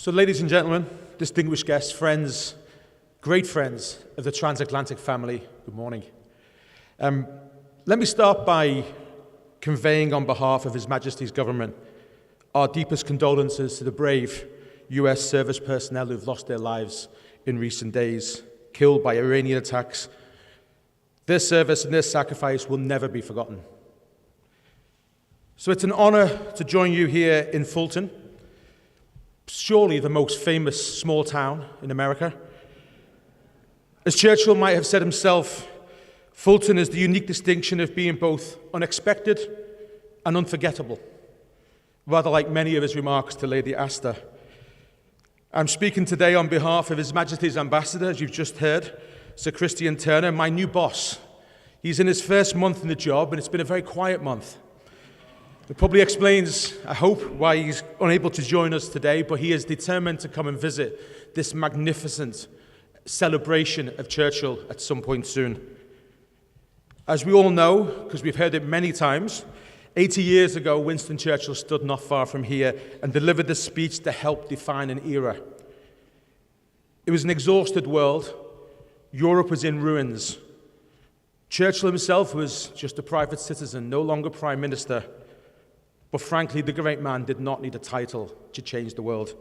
So, ladies and gentlemen, distinguished guests, friends, great friends of the transatlantic family, good morning. Let me start by conveying on behalf of His Majesty's government our deepest condolences to the brave US service personnel who've lost their lives in recent days, killed by Iranian attacks. Their service and their sacrifice will never be forgotten. So it's an honor to join you here in Fulton, surely the most famous small town in America. As Churchill might have said himself, Fulton is the unique distinction of being both unexpected and unforgettable, rather like many of his remarks to Lady Astor. I'm speaking today on behalf of His Majesty's Ambassador, as you've just heard, Sir Christian Turner, my new boss. He's in his first month in the job, and it's been a very quiet month. It probably explains, I hope, why he's unable to join us today, but he is determined to come and visit this magnificent celebration of Churchill at some point soon. As we all know, because we've heard it many times, 80 years ago, Winston Churchill stood not far from here and delivered the speech that helped define an era. It was an exhausted world. Europe was in ruins. Churchill himself was just a private citizen, no longer prime minister. But frankly, the great man did not need a title to change the world.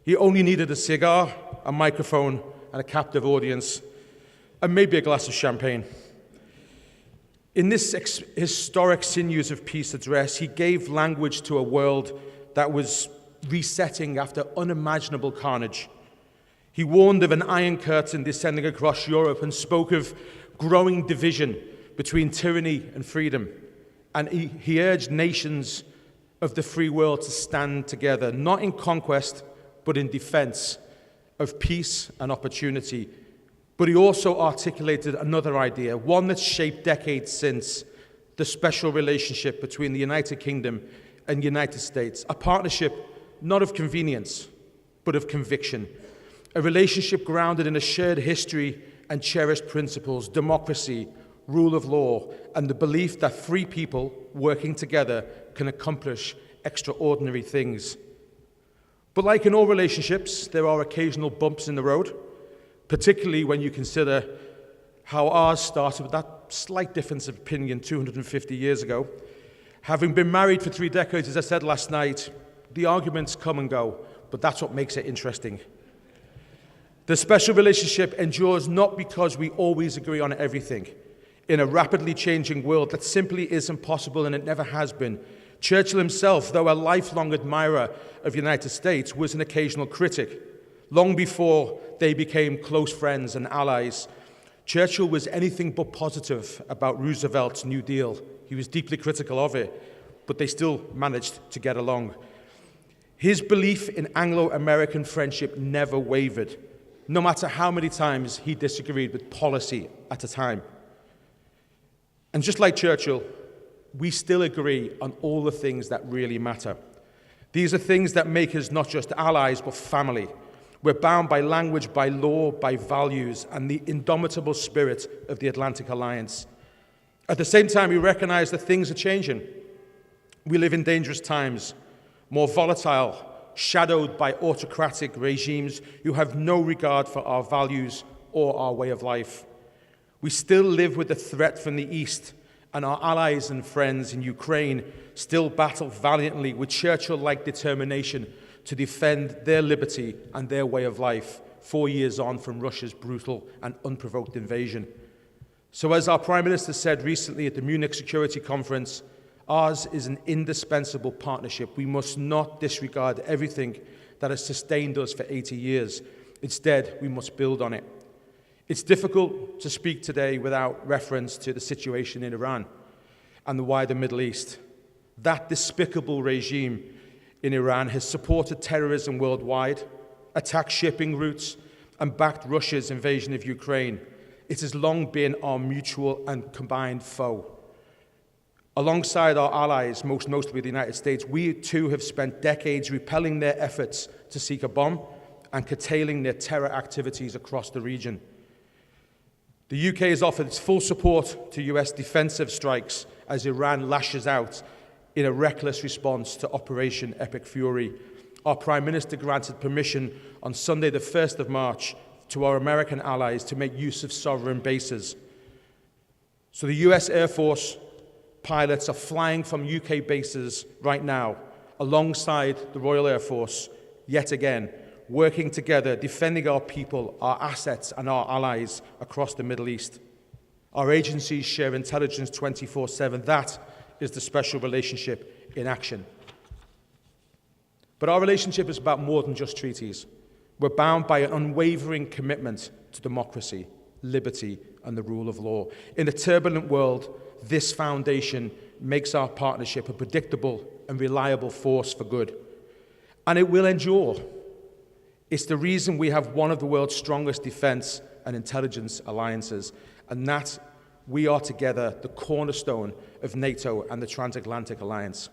He only needed a cigar, a microphone, and a captive audience, and maybe a glass of champagne. In this historic Sinews of Peace address, he gave language to a world that was resetting after unimaginable carnage. He warned of an iron curtain descending across Europe and spoke of growing division between tyranny and freedom. And he urged nations of the free world to stand together, not in conquest, but in defense of peace and opportunity. But he also articulated another idea, one that's shaped decades since, the special relationship between the United Kingdom and the United States, a partnership not of convenience, but of conviction, a relationship grounded in a shared history and cherished principles, democracy, rule of law, and the belief that free people working together can accomplish extraordinary things. But like in all relationships, there are occasional bumps in the road, particularly when you consider how ours started with that slight difference of opinion 250 years ago. Having been married for 3 decades, as I said last night, the arguments come and go, but that's what makes it interesting. The special relationship endures not because we always agree on everything. In a rapidly changing world, that simply isn't possible, and it never has been. Churchill himself, though a lifelong admirer of the United States, was an occasional critic. Long before they became close friends and allies, Churchill was anything but positive about Roosevelt's New Deal. He was deeply critical of it, but they still managed to get along. His belief in Anglo-American friendship never wavered, no matter how many times he disagreed with policy at a time. And just like Churchill, we still agree on all the things that really matter. These are things that make us not just allies, but family. We're bound by language, by law, by values, and the indomitable spirit of the Atlantic Alliance. At the same time, we recognize that things are changing. We live in dangerous times, more volatile, shadowed by autocratic regimes who have no regard for our values or our way of life. We still live with the threat from the East, and our allies and friends in Ukraine still battle valiantly with Churchill-like determination to defend their liberty and their way of life 4 years on from Russia's brutal and unprovoked invasion. So as our Prime Minister said recently at the Munich Security Conference, ours is an indispensable partnership. We must not disregard everything that has sustained us for 80 years. Instead, we must build on it. It's difficult to speak today without reference to the situation in Iran and the wider Middle East. That despicable regime in Iran has supported terrorism worldwide, attacked shipping routes, and backed Russia's invasion of Ukraine. It has long been our mutual and combined foe. Alongside our allies, most notably the United States, we too have spent decades repelling their efforts to seek a bomb and curtailing their terror activities across the region. The UK has offered its full support to US defensive strikes as Iran lashes out in a reckless response to Operation Epic Fury. Our Prime Minister granted permission on Sunday, the 1st of March, to our American allies to make use of sovereign bases. So the US Air Force pilots are flying from UK bases right now, alongside the Royal Air Force, yet again, working together, defending our people, our assets, and our allies across the Middle East. Our agencies share intelligence 24/7. That is the special relationship in action. But our relationship is about more than just treaties. We're bound by an unwavering commitment to democracy, liberty, and the rule of law. In a turbulent world, this foundation makes our partnership a predictable and reliable force for good. And it will endure. It's the reason we have one of the world's strongest defense and intelligence alliances, and that we are together the cornerstone of NATO and the transatlantic alliance.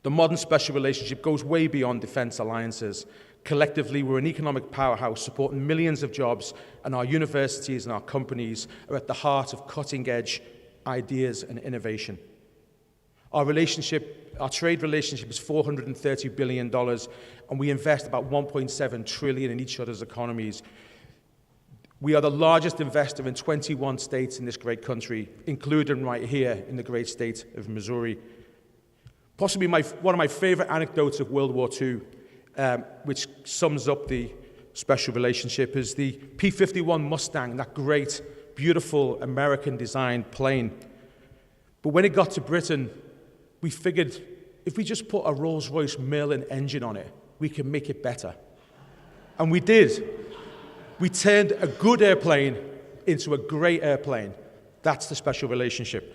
The modern special relationship goes way beyond defense alliances. Collectively, we're an economic powerhouse supporting millions of jobs, and our universities and our companies are at the heart of cutting-edge ideas and innovation. Our trade relationship is $430 billion, and we invest about $1.7 trillion in each other's economies. We are the largest investor in 21 states in this great country, including right here in the great state of Missouri. Possibly one of my favorite anecdotes of World War II, which sums up the special relationship, is the P-51 Mustang, that great, beautiful American-designed plane. But when it got to Britain, we figured if we just put a Rolls-Royce Merlin engine on it, we can make it better. And we did. We turned a good airplane into a great airplane. That's the special relationship.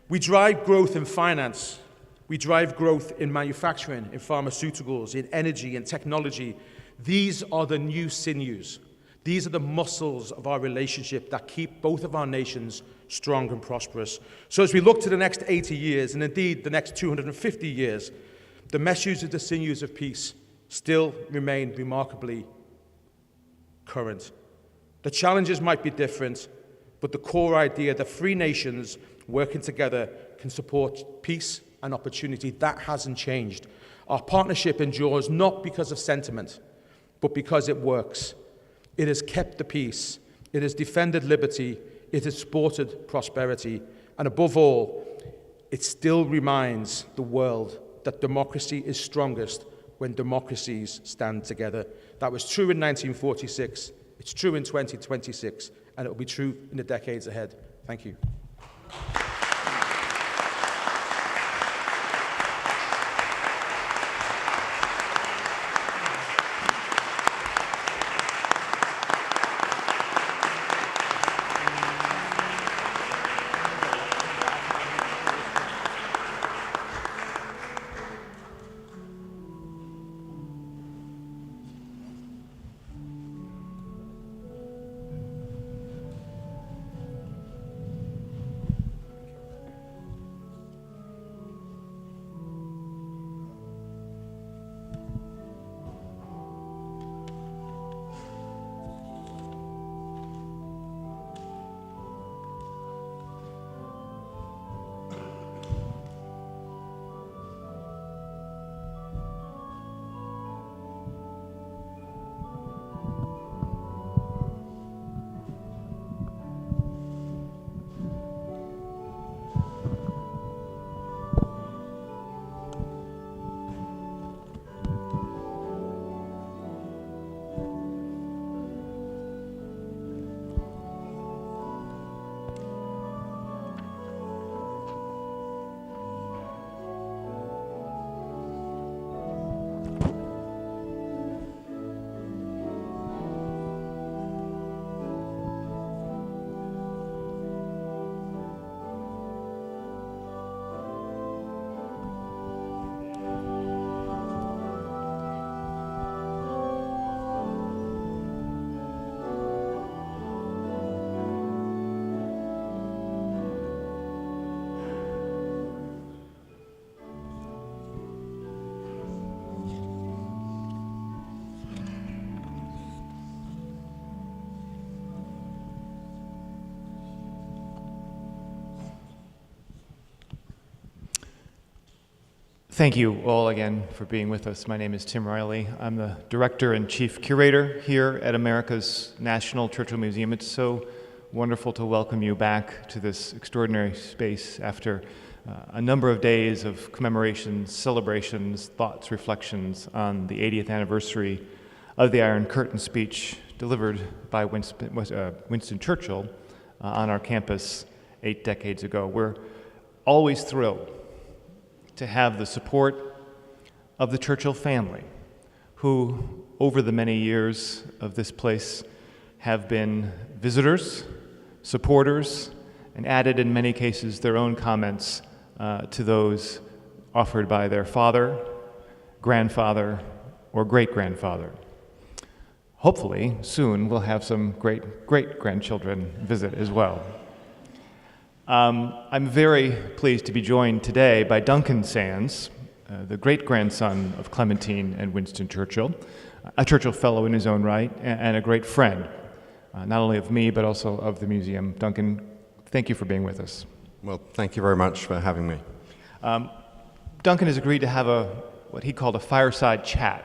We drive growth in finance. We drive growth in manufacturing, in pharmaceuticals, in energy, in technology. These are the new sinews. These are the muscles of our relationship that keep both of our nations strong and prosperous. So as we look to the next 80 years, and indeed the next 250 years, the meshes of the sinews of peace still remain remarkably current. The challenges might be different, but the core idea that free nations working together can support peace and opportunity, that hasn't changed. Our partnership endures not because of sentiment, but because it works. It has kept the peace, it has defended liberty, it has supported prosperity, and above all, it still reminds the world that democracy is strongest when democracies stand together. That was true in 1946, it's true in 2026, and it will be true in the decades ahead. Thank you. Thank you all again for being with us. My name is Tim Riley. I'm the Director and Chief Curator here at America's National Churchill Museum. It's so wonderful to welcome you back to this extraordinary space after a number of days of commemorations, celebrations, thoughts, reflections on the 80th anniversary of the Iron Curtain speech delivered by Winston Churchill on our campus 8 decades ago. We're always thrilled to have the support of the Churchill family, who over the many years of this place have been visitors, supporters, and added in many cases their own comments to those offered by their father, grandfather, or great-grandfather. Hopefully, soon we'll have some great-grandchildren visit as well. I'm very pleased to be joined today by Duncan Sands, the great-grandson of Clementine and Winston Churchill, a Churchill Fellow in his own right, and a great friend, not only of me, but also of the museum. Duncan, thank you for being with us. Well, thank you very much for having me. Duncan has agreed to have what he called a fireside chat,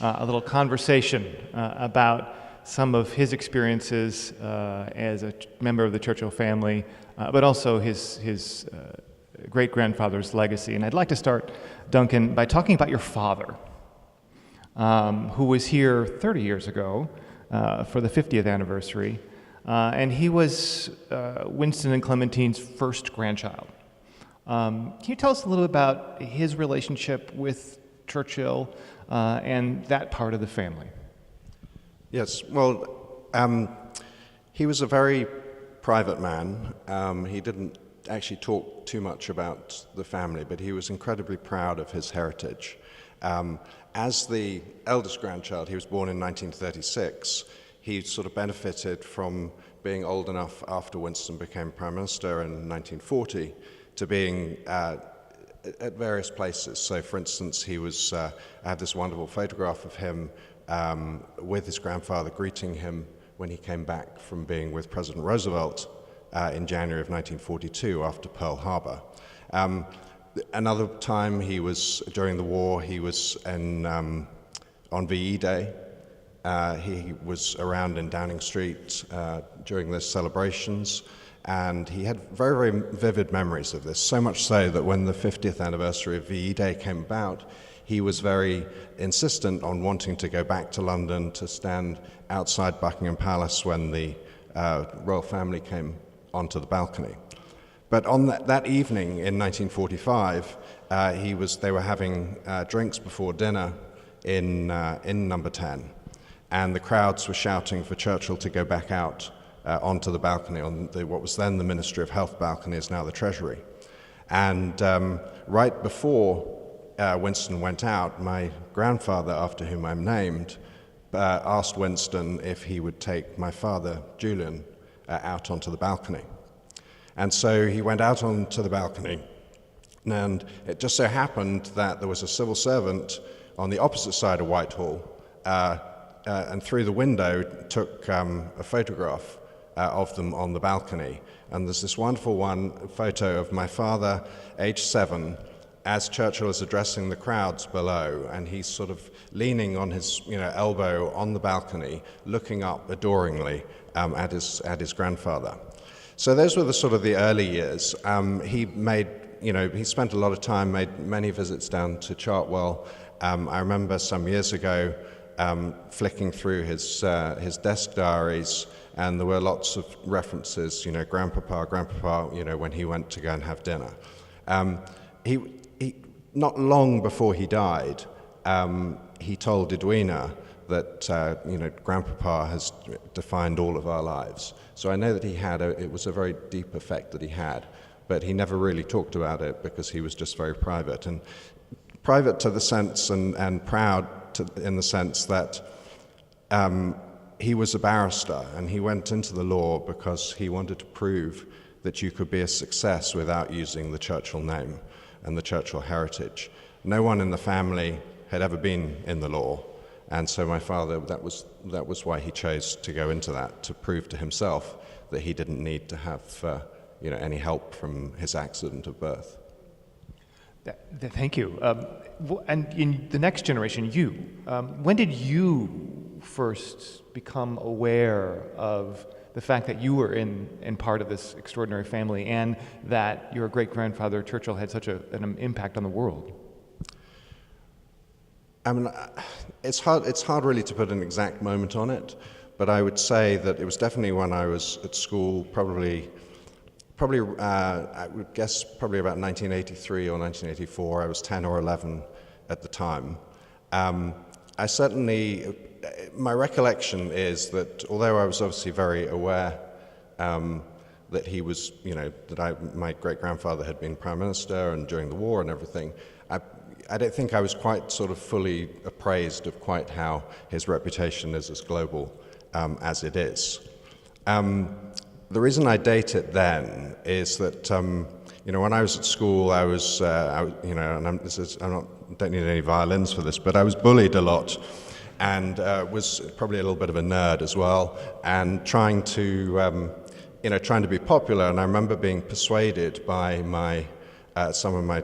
a little conversation about some of his experiences as a member of the Churchill family, but also his great-grandfather's legacy. And I'd like to start, Duncan, by talking about your father, who was here 30 years ago for the 50th anniversary, and he was Winston and Clementine's first grandchild. Can you tell us a little about his relationship with Churchill and that part of the family? Yes, well, he was a very private man. He didn't actually talk too much about the family, but he was incredibly proud of his heritage. As the eldest grandchild, he was born in 1936. He sort of benefited from being old enough after Winston became Prime Minister in 1940 to being at various places. So, for instance, I have this wonderful photograph of him with his grandfather greeting him when he came back from being with President Roosevelt in January of 1942 after Pearl Harbor. Another time during the war, he was on VE Day. He was around in Downing Street during those celebrations, and he had very, very vivid memories of this, so much so that when the 50th anniversary of VE Day came about, he was very insistent on wanting to go back to London to stand outside Buckingham Palace when the royal family came onto the balcony. But on that evening in 1945, they were having drinks before dinner in number 10, and the crowds were shouting for Churchill to go back out onto the balcony, on what was then the Ministry of Health balcony, is now the Treasury. And right before Winston went out, my grandfather, after whom I'm named, asked Winston if he would take my father, Julian, out onto the balcony. And so he went out onto the balcony, and it just so happened that there was a civil servant on the opposite side of Whitehall, and through the window took a photograph of them on the balcony. And there's this wonderful photo of my father, age 7, as Churchill is addressing the crowds below, and he's sort of leaning on his elbow on the balcony, looking up adoringly at his grandfather. So those were the early years. He spent a lot of time, made many visits down to Chartwell. I remember some years ago flicking through his desk diaries, and there were lots of references, Grandpapa, when he went to go and have dinner. He not long before he died, he told Edwina that Grandpapa has defined all of our lives. So I know that it was a very deep effect that he had, but he never really talked about it because he was just very private. And private to the sense and proud in the sense that he was a barrister, and he went into the law because he wanted to prove that you could be a success without using the Churchill name and the Churchill heritage. No one in the family had ever been in the law, and so my father, that was why he chose to go into that, to prove to himself that he didn't need to have any help from his accident of birth. Thank you. And in the next generation, you, when did you first become aware of the fact that you were in part of this extraordinary family and that your great-grandfather Churchill had such an impact on the world? I mean, it's hard really to put an exact moment on it, but I would say that it was definitely when I was at school, probably I would guess probably about 1983 or 1984. I was 10 or 11 at the time. I certainly, my recollection is that although I was obviously very aware that he was, my great-grandfather had been Prime Minister and during the war and everything, I don't think I was quite sort of fully appraised of quite how his reputation is as global as it is. The reason I date it then is that, when I was at school, I was, don't need any violins for this, but I was bullied a lot and was probably a little bit of a nerd as well, and trying to be popular. And I remember being persuaded by some of my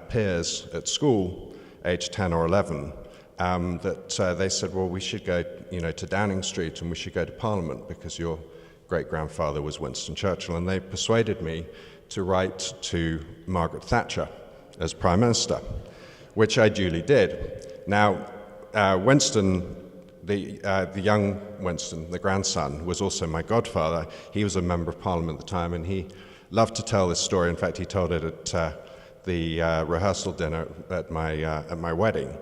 peers at school, age 10 or 11, that they said, well, we should go, to Downing Street and we should go to Parliament because your great-grandfather was Winston Churchill. And they persuaded me to write to Margaret Thatcher as Prime Minister, which I duly did. Now, Winston, the young Winston, the grandson, was also my godfather. He was a member of Parliament at the time, and he loved to tell this story. In fact, he told it at the rehearsal dinner at my wedding.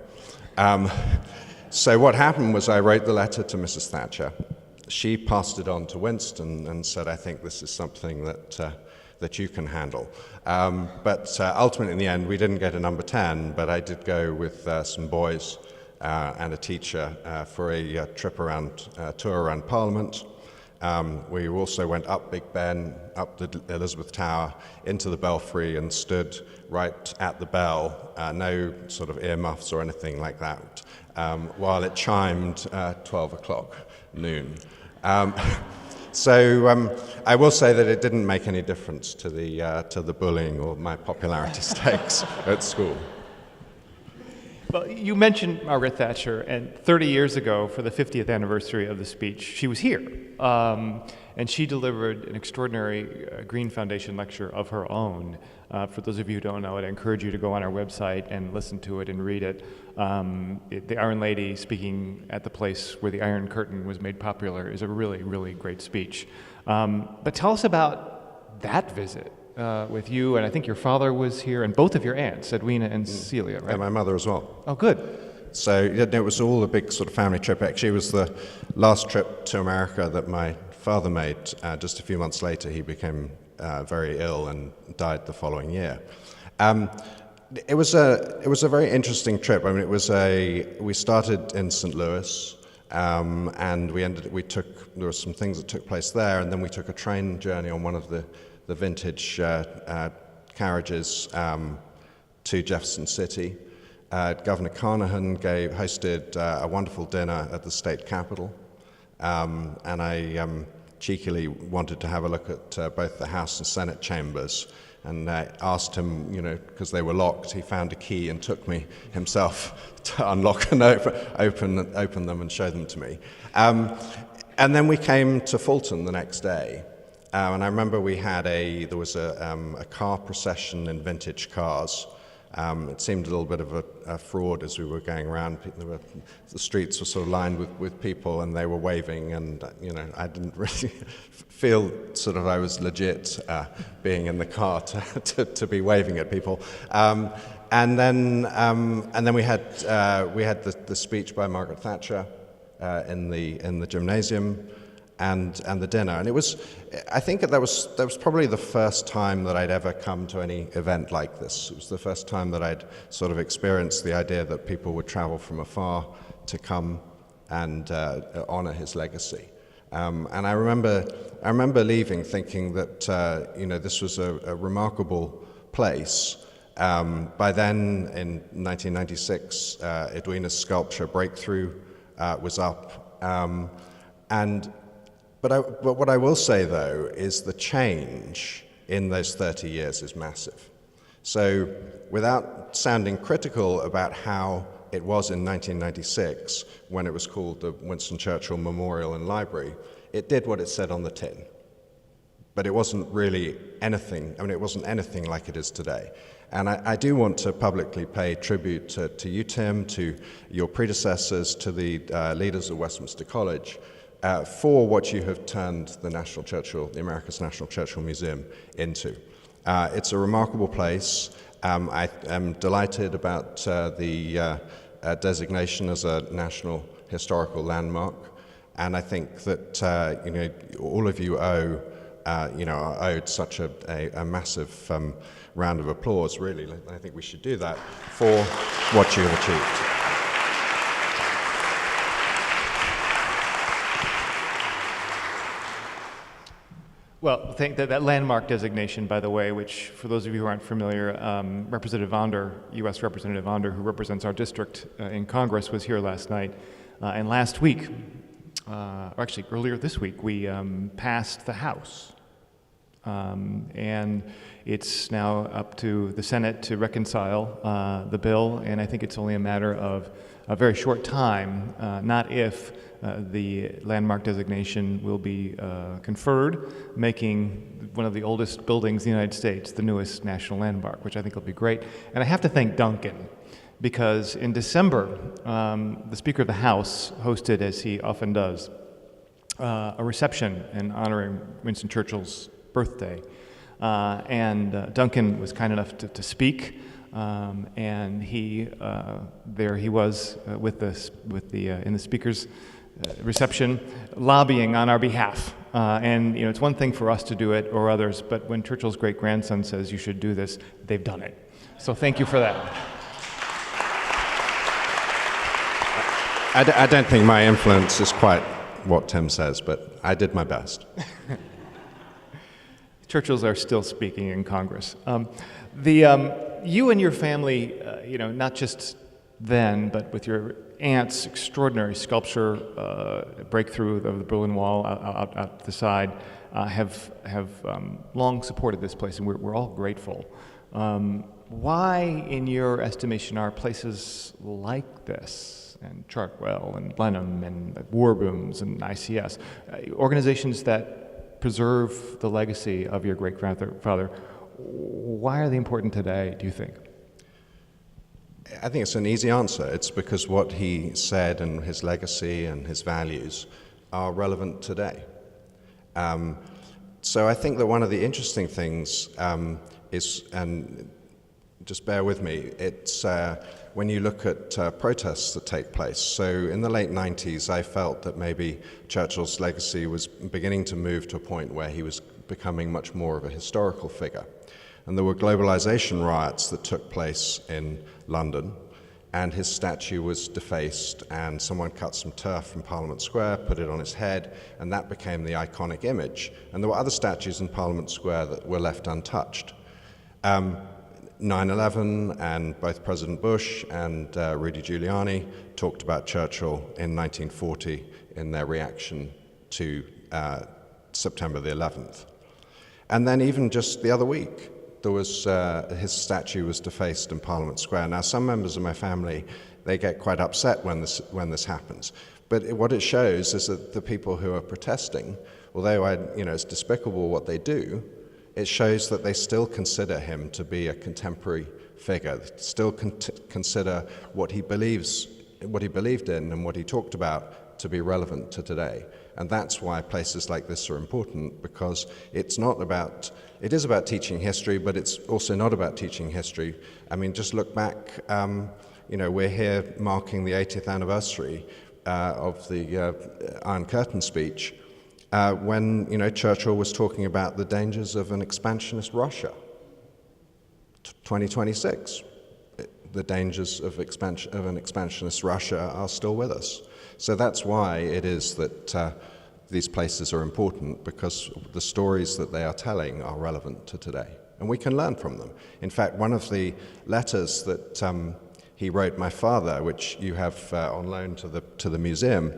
So what happened was I wrote the letter to Mrs. Thatcher. She passed it on to Winston and said, I think this is something that you can handle. But ultimately, in the end, we didn't get a number 10, but I did go with some boys and a teacher for a tour around Parliament. We also went up Big Ben, up the Elizabeth Tower, into the Belfry, and stood right at the bell, no sort of earmuffs or anything like that, while it chimed 12 o'clock noon. So I will say that it didn't make any difference to the bullying or my popularity stakes at school. Well, you mentioned Margaret Thatcher, and 30 years ago, for the 50th anniversary of the speech, she was here, and she delivered an extraordinary Green Foundation lecture of her own. For those of you who don't know it, I encourage you to go on our website and listen to it and read it. The Iron Lady speaking at the place where the Iron Curtain was made popular is a really, really great speech. But tell us about that visit. With you, and I think your father was here, and both of your aunts, Edwina and Celia, right? And my mother as well. Oh, good. So it was all a big sort of family trip. Actually, it was the last trip to America that my father made. Just a few months later, he became very ill and died the following year. It was a very interesting trip. I mean, we started in St. Louis, and there were some things that took place there, and then we took a train journey on one of the vintage carriages to Jefferson City. Governor Carnahan hosted a wonderful dinner at the state capitol, and I cheekily wanted to have a look at both the House and Senate chambers, and I asked him, because they were locked, he found a key and took me himself to unlock and open them and show them to me. And then we came to Fulton the next day. And I remember there was a car procession in vintage cars. It seemed a little bit of a fraud as we were going around. The streets were sort of lined with people, and they were waving, and I didn't really feel sort of I was legit being in the car to be waving at people. And then we had the speech by Margaret Thatcher in the gymnasium. And the dinner, and I think that was probably the first time that I'd ever come to any event like this. It was the first time that I'd sort of experienced the idea that people would travel from afar to come and honor his legacy. And I remember leaving thinking that this was a remarkable place. By then, in 1996, Edwina's sculpture Breakthrough was up, But what I will say, though, is the change in those 30 years is massive. So without sounding critical about how it was in 1996, when it was called the Winston Churchill Memorial and Library, it did what it said on the tin. But it wasn't really anything, it wasn't anything like it is today. And I do want to publicly pay tribute to you, Tim, to your predecessors, to the leaders of Westminster College, for what you have turned the America's National Churchill Museum into. It's a remarkable place. I am delighted about the designation as a National Historical Landmark, and I think that all of you are owed such a massive round of applause. Really, I think we should do that for what you have achieved. Well, I think that landmark designation, by the way, which for those of you who aren't familiar, Representative Onder, U.S. Representative Onder, who represents our district in Congress, was here last night. And last week, or actually earlier this week, we passed the House. And it's now up to the Senate to reconcile the bill, and I think it's only a matter of a very short time, not if, the landmark designation will be conferred, making one of the oldest buildings in the United States the newest national landmark, which I think will be great. And I have to thank Duncan, because in December, the Speaker of the House hosted, as he often does, a reception in honoring Winston Churchill's birthday. And Duncan was kind enough to speak, and there he was in the speaker's reception, lobbying on our behalf. And it's one thing for us to do it or others, but when Churchill's great-grandson says you should do this, they've done it. So thank you for that. I don't think my influence is quite what Tim says, but I did my best. Churchills are still speaking in Congress. You and your family, not just then, but with your aunt's extraordinary sculpture, breakthrough of the Berlin Wall out the side, have long supported this place, and we're all grateful. Why, in your estimation, are places like this, and Chartwell, and Blenheim, and War Rooms, and ICS, organizations that preserve the legacy of your great-grandfather, why are they important today, do you think? I think it's an easy answer. It's because what he said and his legacy and his values are relevant today. So I think that one of the interesting things is, and just bear with me, it's when you look at protests that take place. So in the late 90s, I felt that maybe Churchill's legacy was beginning to move to a point where he was becoming much more of a historical figure. And there were globalization riots that took place in London, and his statue was defaced, and someone cut some turf from Parliament Square, put it on his head, and that became the iconic image. And there were other statues in Parliament Square that were left untouched. 9/11, and both President Bush and Rudy Giuliani talked about Churchill in 1940 in their reaction to September the 11th. And then even just the other week, there was his statue was defaced in Parliament Square. Now, some members of my family, they get quite upset when this happens. But what it shows is that the people who are protesting, although it's despicable what they do, it shows that they still consider him to be a contemporary figure, still consider what he believed in and what he talked about to be relevant to today. And that's why places like this are important, because it is about teaching history, but it's also not about teaching history. I mean, just look back, we're here marking the 80th anniversary of the Iron Curtain speech, when Churchill was talking about the dangers of an expansionist Russia. 2026, the dangers of an expansionist Russia are still with us. So that's why it is that these places are important, because the stories that they are telling are relevant to today, and we can learn from them. In fact, one of the letters that he wrote my father, which you have on loan to the museum,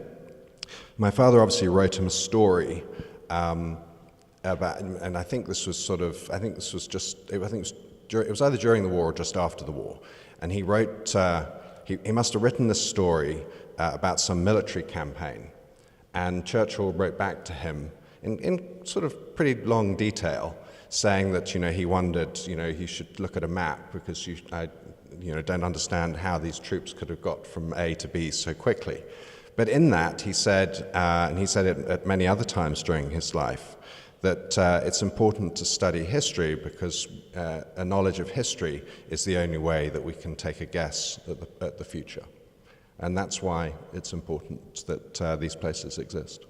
my father obviously wrote him a story about, and I think this was it was either during the war or just after the war. And he wrote, he must have written this story about some military campaign. And Churchill wrote back to him in sort of pretty long detail, saying that, he wondered, he should look at a map because I don't understand how these troops could have got from A to B so quickly. But in that, he said, and he said it at many other times during his life, that it's important to study history because a knowledge of history is the only way that we can take a guess at the future. And that's why it's important that these places exist.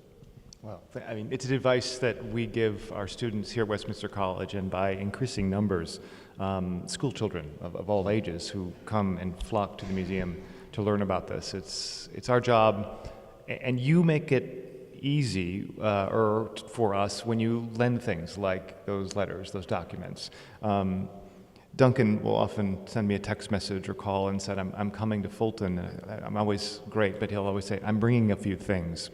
Well, it's advice that we give our students here at Westminster College, and by increasing numbers, school children of all ages who come and flock to the museum to learn about this. It's our job, and you make it easy for us when you lend things like those letters, those documents. Duncan will often send me a text message or call and said, I'm coming to Fulton. I'm always great, but he'll always say, I'm bringing a few things.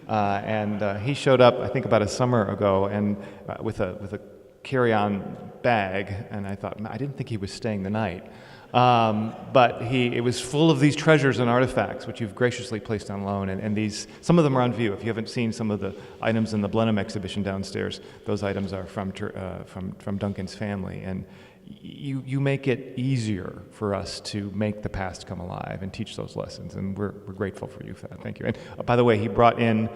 And he showed up, I think, about a summer ago, and with a carry-on bag, and I thought, I didn't think he was staying the night. But it was full of these treasures and artifacts, which you've graciously placed on loan, and some of them are on view. If you haven't seen some of the items in the Blenheim exhibition downstairs, those items are from Duncan's family, and you make it easier for us to make the past come alive and teach those lessons, and we're grateful for you for that. Thank you. And by the way, he brought in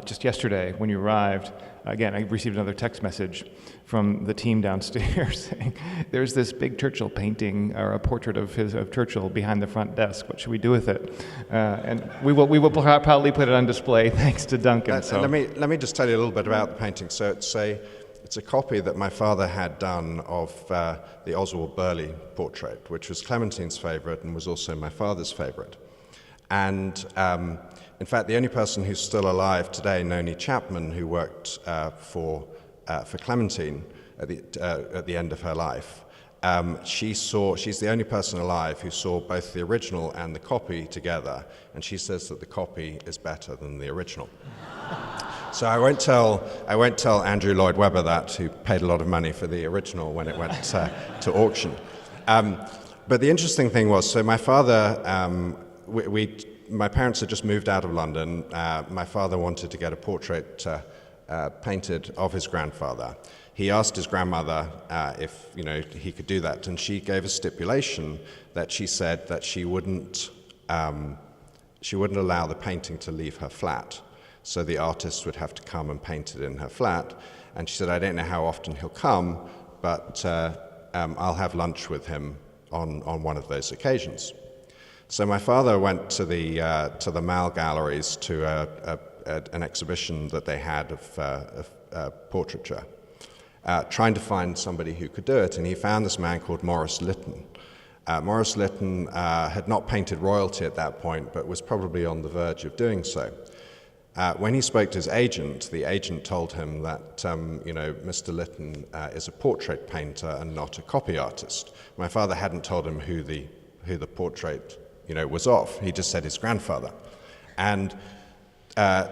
just yesterday when you arrived. Again, I received another text message from the team downstairs saying, "There's this big Churchill painting or a portrait of Churchill behind the front desk. What should we do with it?" And we will proudly put it on display thanks to Duncan. So let me just tell you a little bit about the painting. So it's a copy that my father had done of the Oswald Burley portrait, which was Clementine's favorite and was also my father's favorite. And in fact, the only person who's still alive today, Noni Chapman, who worked for Clementine at the end of her life, she's the only person alive who saw both the original and the copy together, and she says that the copy is better than the original. So I won't tell Andrew Lloyd Webber that, who paid a lot of money for the original when it went to auction. But the interesting thing was, so my father, my parents had just moved out of London. My father wanted to get a portrait painted of his grandfather. He asked his grandmother if he could do that, and she gave a stipulation that she said that she wouldn't allow the painting to leave her flat. So the artist would have to come and paint it in her flat. And she said, "I don't know how often he'll come, but I'll have lunch with him on one of those occasions." So my father went to the Mall galleries to an exhibition that they had of portraiture, trying to find somebody who could do it. And he found this man called Maurice Lytton. Maurice Lytton had not painted royalty at that point, but was probably on the verge of doing so. When he spoke to his agent, the agent told him that, Mr. Lytton is a portrait painter and not a copy artist. My father hadn't told him who the portrait, was of. He just said his grandfather. And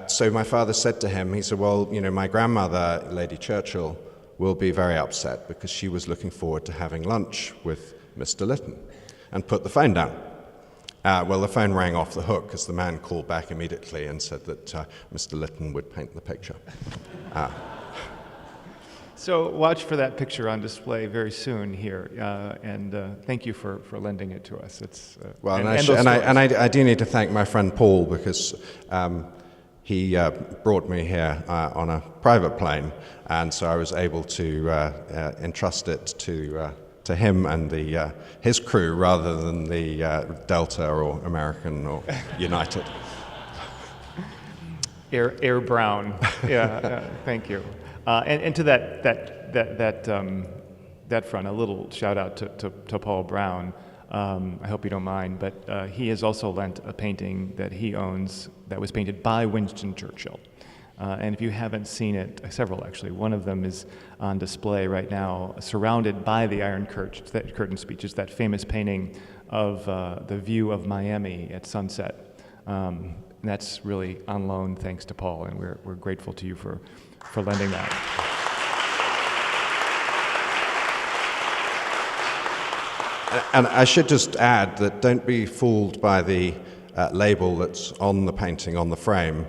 so my father said to him, he said, "Well, my grandmother, Lady Churchill, will be very upset because she was looking forward to having lunch with Mr. Lytton," and put the phone down. Well, the phone rang off the hook because the man called back immediately and said that Mr. Lytton would paint the picture. So watch for that picture on display very soon here, and thank you for lending it to us. It's I do need to thank my friend Paul because he brought me here on a private plane, and so I was able to entrust it to him and his crew rather than the Delta or American or United. Air Brown, thank you. And to that front, a little shout out to Paul Brown. I hope you don't mind, but he has also lent a painting that he owns that was painted by Winston Churchill. And if you haven't seen it, several actually, one of them is on display right now, surrounded by the Iron Curtain speech. It's that famous painting of the view of Miami at sunset. And that's really on loan thanks to Paul, and we're grateful to you for lending that. And I should just add that don't be fooled by the label that's on the painting on the frame,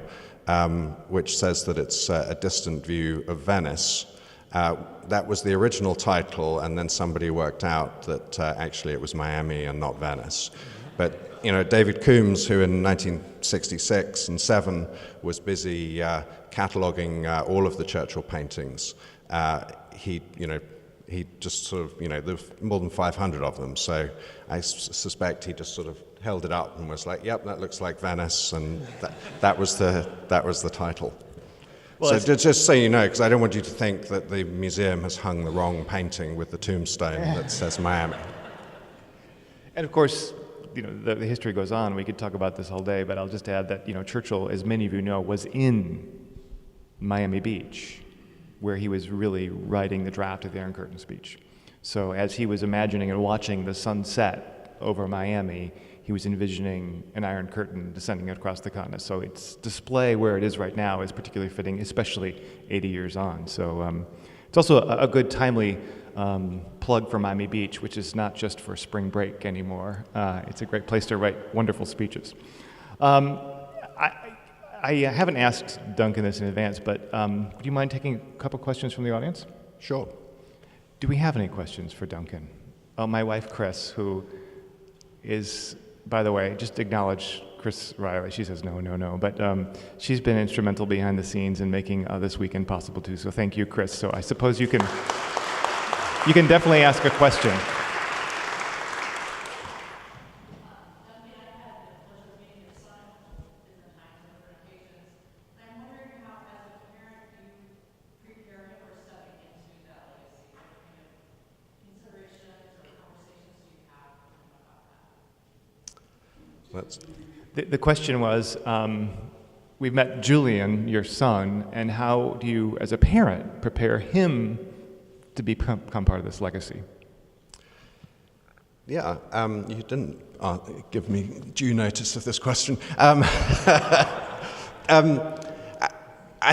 which says that it's a distant view of Venice. That was the original title, and then somebody worked out that actually it was Miami and not Venice. But David Coombs, who in 1966 and 7 was busy cataloging all of the Churchill paintings, he just sort of, there's more than 500 of them, so I suspect he just sort of held it up and was like, yep, that looks like Venice, and that was the title. Well, so just so you know, because I don't want you to think that the museum has hung the wrong painting with the tombstone that says Miami. And of course, the history goes on. We could talk about this all day, but I'll just add that, Churchill, as many of you know, was in Miami Beach, where he was really writing the draft of the Iron Curtain speech. So as he was imagining and watching the sunset over Miami, he was envisioning an Iron Curtain descending across the continent. So its display where it is right now is particularly fitting, especially 80 years on. So it's also a good, timely plug for Miami Beach, which is not just for spring break anymore. It's a great place to write wonderful speeches. I haven't asked Duncan this in advance, but would you mind taking a couple questions from the audience? Sure. Do we have any questions for Duncan? Oh, my wife, Chris, who is, by the way, just acknowledge Chris Riley. She says no, but she's been instrumental behind the scenes in making this weekend possible too. So thank you, Chris. So I suppose you can definitely ask a question. The question was, we've met Julian, your son, and how do you, as a parent, prepare him to become part of this legacy? Yeah, you didn't give me due notice of this question. I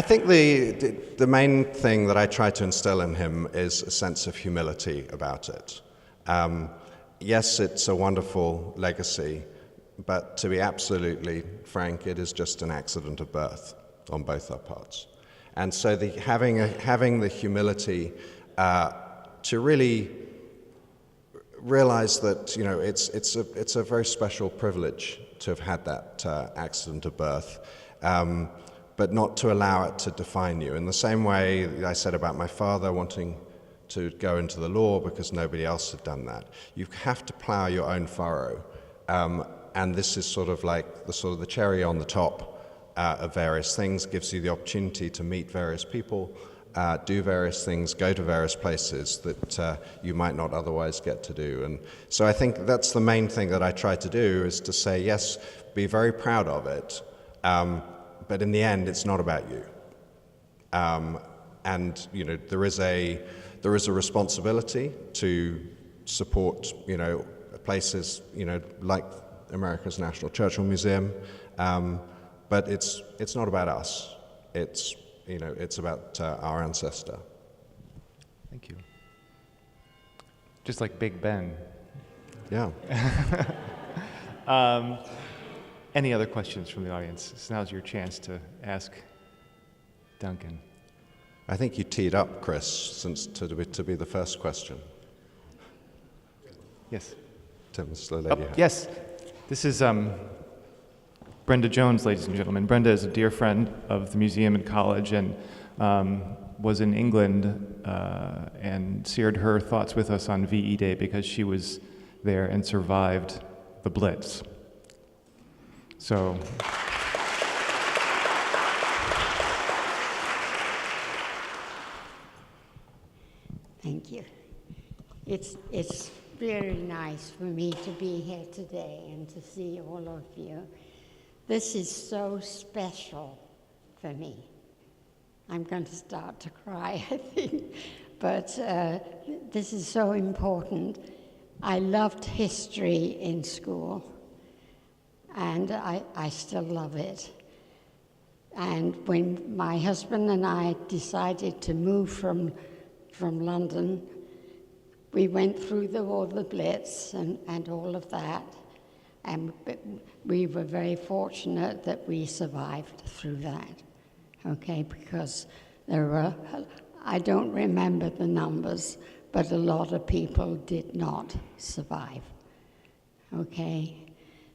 think the main thing that I try to instill in him is a sense of humility about it. Yes, it's a wonderful legacy, but to be absolutely frank, it is just an accident of birth on both our parts. And so having the humility to really realize that it's a very special privilege to have had that accident of birth, but not to allow it to define you. In the same way I said about my father wanting to go into the law because nobody else had done that. You have to plow your own furrow. And this is sort of like the cherry on the top of various things, gives you the opportunity to meet various people, do various things, go to various places that you might not otherwise get to do. And so I think that's the main thing that I try to do, is to say, yes, be very proud of it, but in the end, it's not about you. And there is a responsibility to support places like America's National Churchill Museum, but it's not about us. It's about our ancestor. Thank you. Just like Big Ben. Yeah. Any other questions from the audience? So now's your chance to ask Duncan. I think you teed up, Chris, to be the first question. Yes. Tim's the lady. Yes. This is Brenda Jones, ladies and gentlemen. Brenda is a dear friend of the museum and college, and was in England and shared her thoughts with us on VE Day because she was there and survived the Blitz. So. Thank you. It's very nice for me to be here today and to see all of you. This is so special for me. I'm going to start to cry, I think, but this is so important. I loved history in school, and I still love it. And when my husband and I decided to move from London, we went through all the Blitz and all of that, and we were very fortunate that we survived through that, okay, because there were, I don't remember the numbers, but a lot of people did not survive, okay?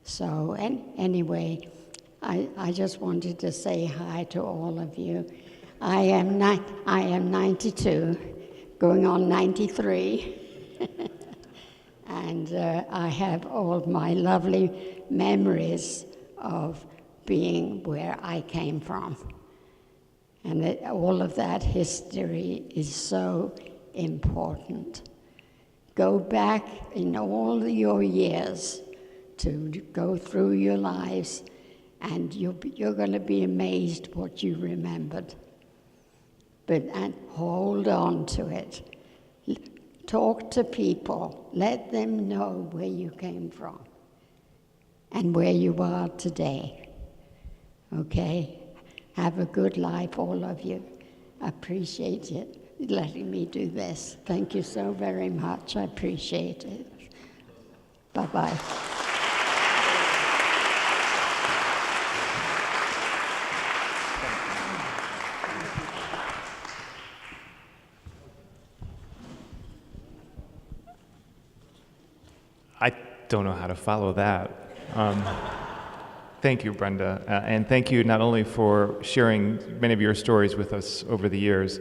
So anyway, I just wanted to say hi to all of you. I am 92, going on 93, and I have all my lovely memories of being where I came from. And all of that history is so important. Go back in all your years to go through your lives, and you're going to be amazed what you remembered. And hold on to it. Talk to people. Let them know where you came from and where you are today. Okay? Have a good life, all of you. I appreciate it, letting me do this. Thank you so very much. I appreciate it. Bye-bye. I don't know how to follow that. Thank you, Brenda, and thank you not only for sharing many of your stories with us over the years,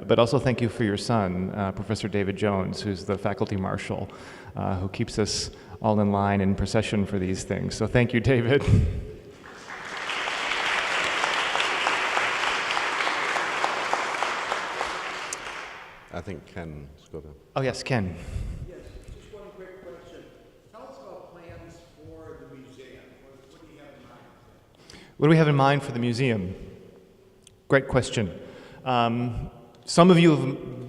but also thank you for your son, Professor David Jones, who's the faculty marshal, who keeps us all in line in procession for these things. So thank you, David. I think Ken's got a... Oh, yes, Ken. What do we have in mind for the museum? Great question. Some of you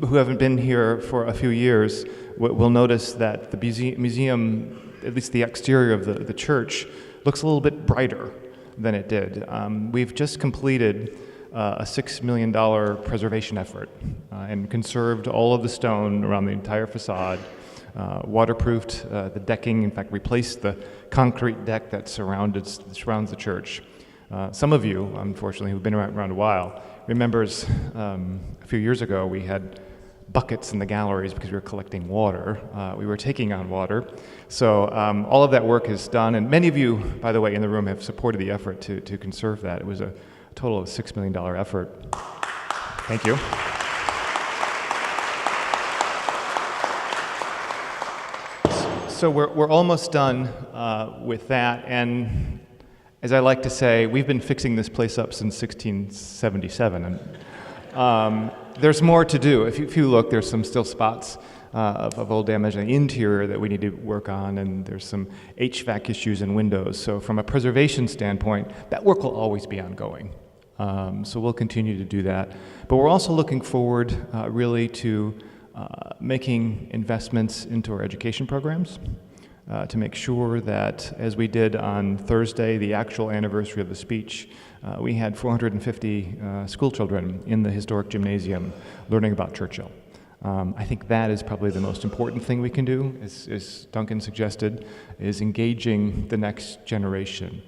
who haven't been here for a few years will notice that the museum, at least the exterior of the church, looks a little bit brighter than it did. We've just completed a $6 million preservation effort and conserved all of the stone around the entire facade, waterproofed the decking, in fact replaced the concrete deck that surrounds the church. Some of you, unfortunately, who've been around a while, remembers a few years ago we had buckets in the galleries because we were collecting water. We were taking on water. So all of that work is done, and many of you, by the way, in the room have supported the effort to conserve that. It was a total of $6 million effort. Thank you. So we're almost done with that, and as I like to say, we've been fixing this place up since 1677. And, there's more to do. If you look, there's some still spots of old damage in the interior that we need to work on, and there's some HVAC issues in windows. So from a preservation standpoint, that work will always be ongoing. So we'll continue to do that. But we're also looking forward really to making investments into our education programs. To make sure that, as we did on Thursday, the actual anniversary of the speech, we had 450 school children in the historic gymnasium learning about Churchill. I think that is probably the most important thing we can do, as Duncan suggested, is engaging the next generation.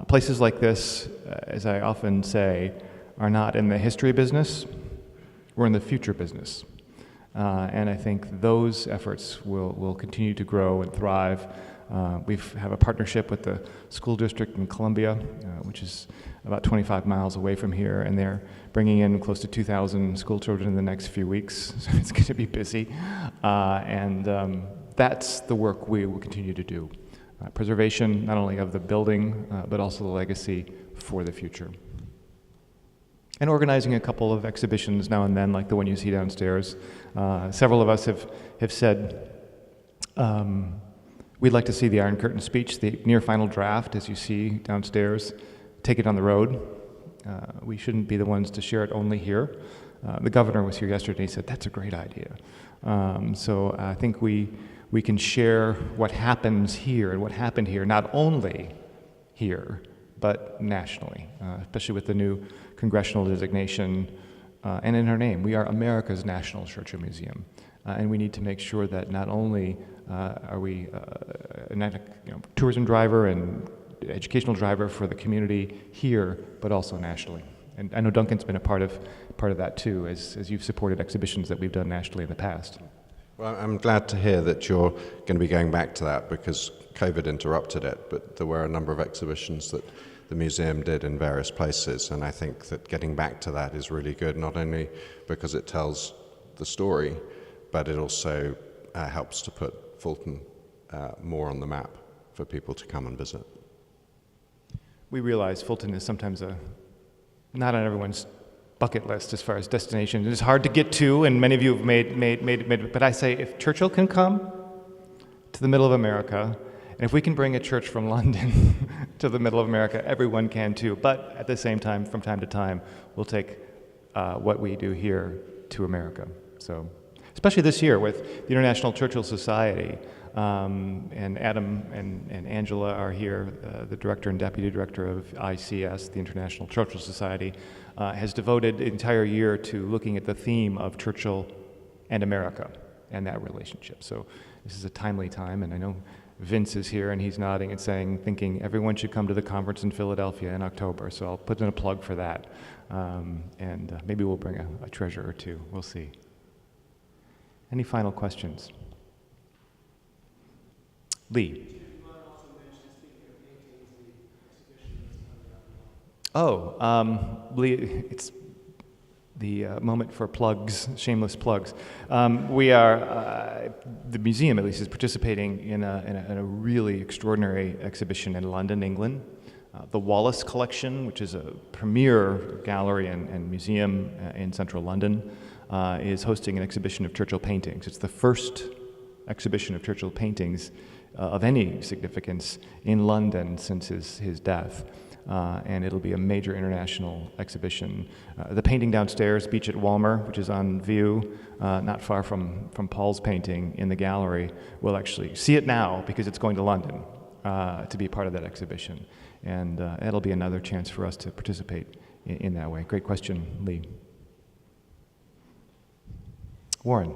Places like this, as I often say, are not in the history business, we're in the future business. And I think those efforts will continue to grow and thrive. We have a partnership with the school district in Columbia, which is about 25 miles away from here, and they're bringing in close to 2,000 school children in the next few weeks. So it's going to be busy. And that's the work we will continue to do. Preservation not only of the building, but also the legacy for the future. And organizing a couple of exhibitions now and then, like the one you see downstairs. Several of us have said we'd like to see the Iron Curtain speech, the near final draft, as you see downstairs, take it on the road. We shouldn't be the ones to share it only here. The governor was here yesterday. He said, that's a great idea. So I think we can share what happens here and what happened here, not only here, but nationally, especially with the new congressional designation and in our name. We are America's National Churchill Museum. and we need to make sure that not only are we a tourism driver and educational driver for the community here, but also nationally. And I know Duncan's been a part of that too, as you've supported exhibitions that we've done nationally in the past. Well, I'm glad to hear that you're going to be going back to that, because COVID interrupted it, but there were a number of exhibitions that the museum did in various places, and I think that getting back to that is really good, not only because it tells the story, but it also helps to put Fulton more on the map for people to come and visit. We realize Fulton is sometimes not on everyone's bucket list as far as destination. It's hard to get to, and many of you have made. But I say, if Churchill can come to the middle of America, and if we can bring a church from London to the middle of America, everyone can too. But at the same time, from time to time, we'll take what we do here to America. So, especially this year with the International Churchill Society, and Adam and Angela are here, the director and deputy director of ICS, the International Churchill Society, has devoted the entire year to looking at the theme of Churchill and America and that relationship. So this is a timely time, and I know Vince is here and he's nodding and thinking everyone should come to the conference in Philadelphia in October, so I'll put in a plug for that. And maybe we'll bring a treasure or two, we'll see. Any final questions? Lee. Lee, it's the moment for plugs, shameless plugs. We are, the museum at least, is participating in a really extraordinary exhibition in London, England. The Wallace Collection, which is a premier gallery and museum in central London, is hosting an exhibition of Churchill paintings. It's the first exhibition of Churchill paintings of any significance in London since his death. And it'll be a major international exhibition. The painting downstairs, Beach at Walmer, which is on view, not far from Paul's painting in the gallery, we'll actually see it now because it's going to London to be part of that exhibition. And it'll be another chance for us to participate in that way. Great question, Lee. Warren.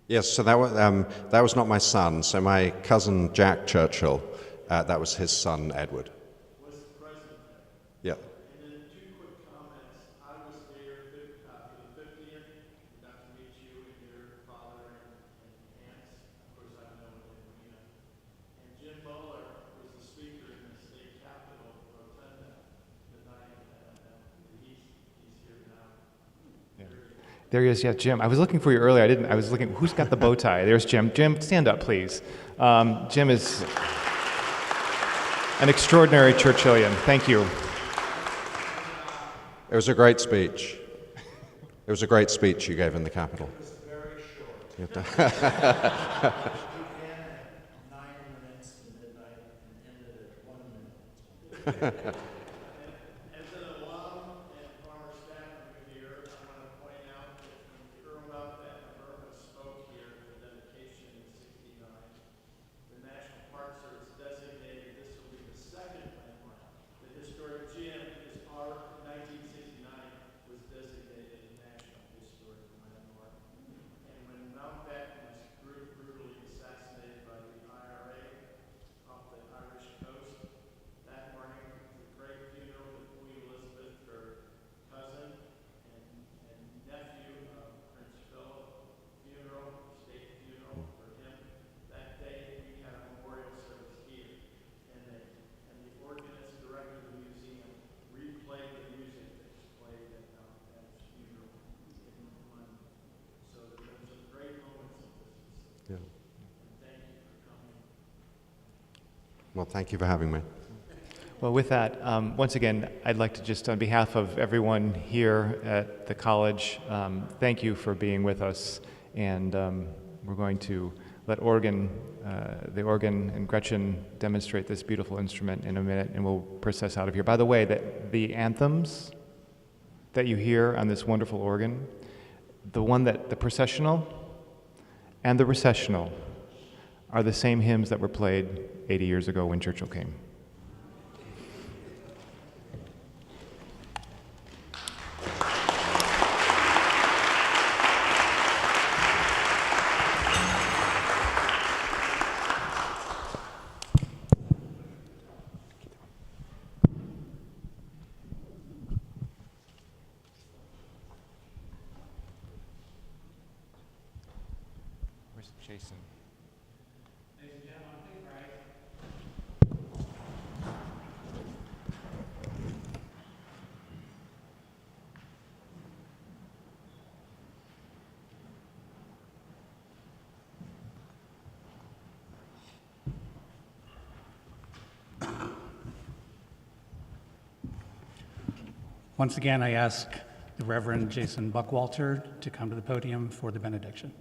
Yes, so that was not my son. So my cousin Jack Churchill, that was his son Edward. Was the president Yeah. there? And then two quick comments. I was there for the 50th. Got to meet you and your father and aunts. Of course, I've known Edwina. And Jim Bowler was the speaker in the state capitol rotunda the night he's here now. Yeah. There he is, yeah, Jim. I was looking for you earlier. I was looking, who's got the bow tie? There's Jim. Jim, stand up, please. Jim is an extraordinary Churchillian. Thank you. It was a great speech. It was a great speech you gave in the Capitol. It was very short. You began at 9 minutes to midnight and ended at 1 minute. As an alum and former staff member here, I want to point out that when Irma and Irma spoke here at the dedication in '69, the National Park Service designated this will be the second landmark. The historic gym is our 1969 was designated a National Historic Landmark. And when Mountbatten was brutally assassinated by the IRA off the Irish coast, that morning was a great funeral with Queen Elizabeth, her cousin and nephew of Prince Philip, state funeral for him. That day we had a memorial service here, and the organist director of the museum replayed the music that was played at his funeral in London. So there were some great moments of this. Yeah. And thank you for coming. Well, thank you for having me. Well, with that, once again, I'd like to just, on behalf of everyone here at the college, thank you for being with us. And we're going to let the organ and Gretchen demonstrate this beautiful instrument in a minute, and we'll process out of here. By the way, that the anthems that you hear on this wonderful organ, the processional and the recessional are the same hymns that were played 80 years ago when Churchill came. Where's Jason? Once again, I ask the Reverend Jason Buckwalter to come to the podium for the benediction.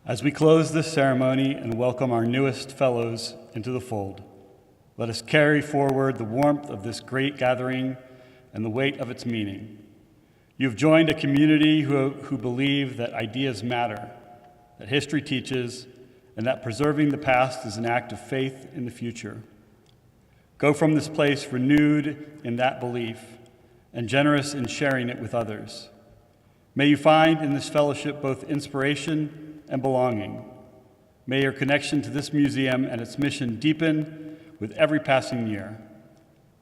As we close this ceremony and welcome our newest fellows into the fold, let us carry forward the warmth of this great gathering and the weight of its meaning. You have joined a community who believe that ideas matter, that history teaches, and that preserving the past is an act of faith in the future. Go from this place renewed in that belief and generous in sharing it with others. May you find in this fellowship both inspiration and belonging. May your connection to this museum and its mission deepen with every passing year.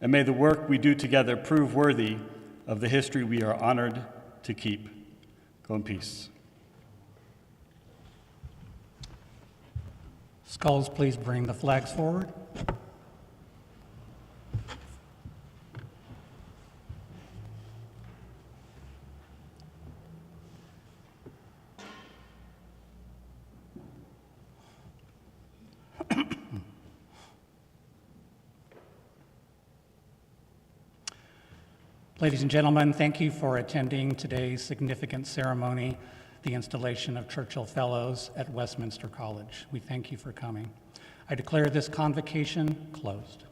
And may the work we do together prove worthy of the history we are honored to keep. Go in peace. Skulls, please bring the flags forward. Ladies and gentlemen, thank you for attending today's significant ceremony, the installation of Churchill Fellows at Westminster College. We thank you for coming. I declare this convocation closed.